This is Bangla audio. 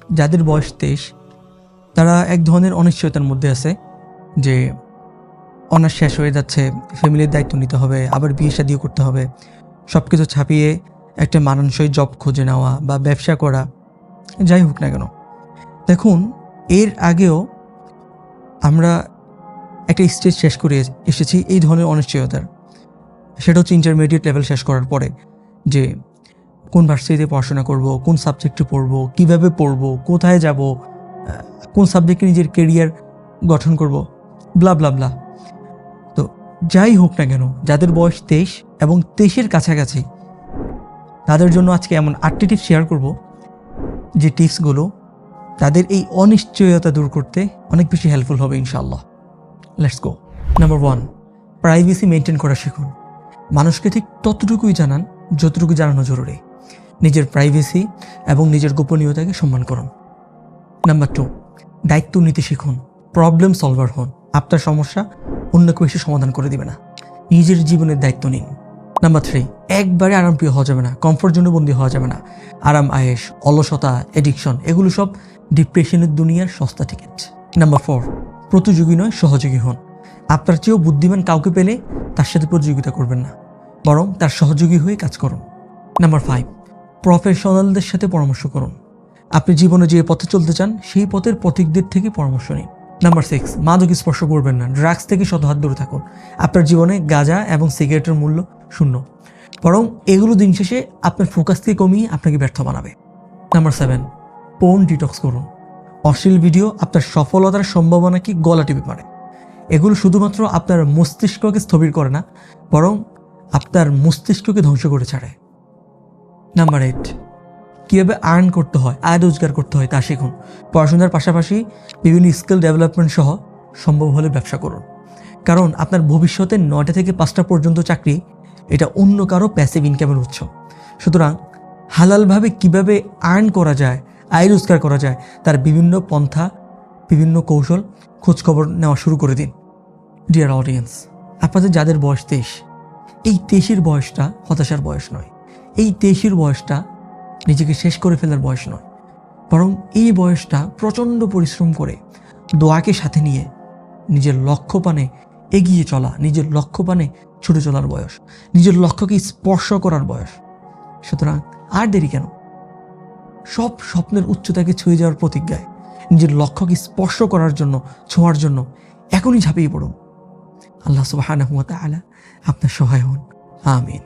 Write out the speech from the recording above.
যাদের বয়স 23 তারা এক ধরনের অনিশ্চয়তার মধ্যে আছে যে অনার্স শেষ হয়ে যাচ্ছে, ফ্যামিলির দায়িত্ব নিতে হবে, আবার বিয়ে শাদিও করতে হবে, সব কিছু ছাপিয়ে একটা মানানসই জব খুঁজে নেওয়া বা ব্যবসা করা, যাই হোক না কেন। দেখুন, এর আগেও আমরা একটা স্টেজ শেষ করে এসেছি এই ধরনের অনিশ্চয়তার। সেটা হচ্ছে ইন্টারমিডিয়েট লেভেল শেষ করার পরে যে কোন ভার্সিটিতে পড়াশোনা করব, কোন সাবজেক্টে পড়ব, কিভাবে পড়ব, কোথায় যাব, কোন সাবজেক্টে নিজের কেরিয়ার গঠন করব, ব্লা ব্লা ব্লা। তো যাই হোক না কেন, যাদের বয়স 23 এবং 23-এর কাছাকাছি, তাদের জন্য আজকে এমন 8টি টিপস শেয়ার করব যে টিপসগুলো তাদের এই অনিশ্চয়তা দূর করতে অনেক বেশি হেল্পফুল হবে ইনশাআল্লাহ। Let's go. Number 1, privacy maintain করা শিখুন। মানুষকে ঠিক ততটুকুই জানান যতটুকু জানানো জরুরি। নিজের প্রাইভেসি এবং নিজের গোপনীয়তাকে সম্মান করুন। নাম্বার 2, দায়িত্ব নিতে শিখুন। প্রবলেম সলভার হন। আপনার সমস্যা অন্য কেউ এসে সমাধান করে দিবে না, নিজের জীবনের দায়িত্ব নিন। নাম্বার 3, একবারে আরামপ্রিয় হওয়া যাবে না, কমফোর্ট জোনে বন্দী হওয়া যাবে না। আরাম আয়েশ, অলসতা, এডিকশন এগুলো সব ডিপ্রেশনের দুনিয়ার সস্তা টিকিট। নাম্বার 4, প্রতিযোগী নয় সহযোগী হন। আপনার চেয়েও বুদ্ধিমান কাউকে পেলে তার সাথে প্রতিযোগিতা করবেন না, বরং তার সহযোগী হয়ে কাজ করুন। নাম্বার 5, প্রফেশনালদের সাথে পরামর্শ করুন। আপনি জীবনে যে পথে চলতে চান সেই পথের পথিকদের থেকে পরামর্শ নিন। নাম্বার 6, মাদক স্পর্শ করবেন না, ড্রাগস থেকে শতহাত দূরে থাকুন। আপনার জীবনে গাঁজা এবং সিগারেটের মূল্য শূন্য, বরং এগুলো দিন শেষে আপনার ফোকাসকে কমিয়ে আপনাকে ব্যর্থ বানাবে। নাম্বার 7, পোর্ন ডিটক্স করুন। অশ্লীল ভিডিও আপনার সফলতার সম্ভাবনাকে গলা টিপে মারে। এগুলো শুধুমাত্র আপনার মস্তিষ্ককে স্থবির করে না, বরং আপনার মস্তিষ্ককে ধ্বংস করে ছাড়ে। নাম্বার 8, কীভাবে আর্ন করতে হয়, আয় রোজগার করতে হয় তা শিখুন। পড়াশোনার পাশাপাশি বিভিন্ন স্কিল ডেভেলপমেন্ট সহ সম্ভব হলে ব্যবসা করুন, কারণ আপনার ভবিষ্যতে 9টা থেকে 5টা পর্যন্ত চাকরি এটা অন্য কারো প্যাসিভ ইনকামের উৎস। সুতরাং হালালভাবে কিভাবে আর্ন করা যায়, আয় রোজগার করা যায়, তার বিভিন্ন পন্থা, বিভিন্ন কৌশল খোঁজখবর নেওয়া শুরু করে দিন। ডিয়ার অডিয়েন্স, আপনাদের যাদের বয়স 23, এই 23-এর বয়সটা হতাশার বয়স নয়, এই 23-এর বয়সটা নিজেকে শেষ করে ফেলার বয়স নয়, বরং এই বয়সটা প্রচণ্ড পরিশ্রম করে দোয়াকে সাথে নিয়ে নিজের লক্ষ্য পানে এগিয়ে চলা, নিজের লক্ষ্য পানে ছুটে চলার বয়স, নিজের লক্ষ্যকে স্পর্শ করার বয়স। সুতরাং আর দেরি কেন? সব স্বপ্নের উচ্চতাকে ছুঁয়ে যাওয়ার প্রতিজ্ঞায় নিজের লক্ষ্যকে স্পর্শ করার জন্য, ছোঁয়ার জন্য এখনই ঝাঁপিয়ে পড়ুন। আল্লাহ সুবহানাহু ওয়া তাআলা আপনার সহায় হন। আমিন।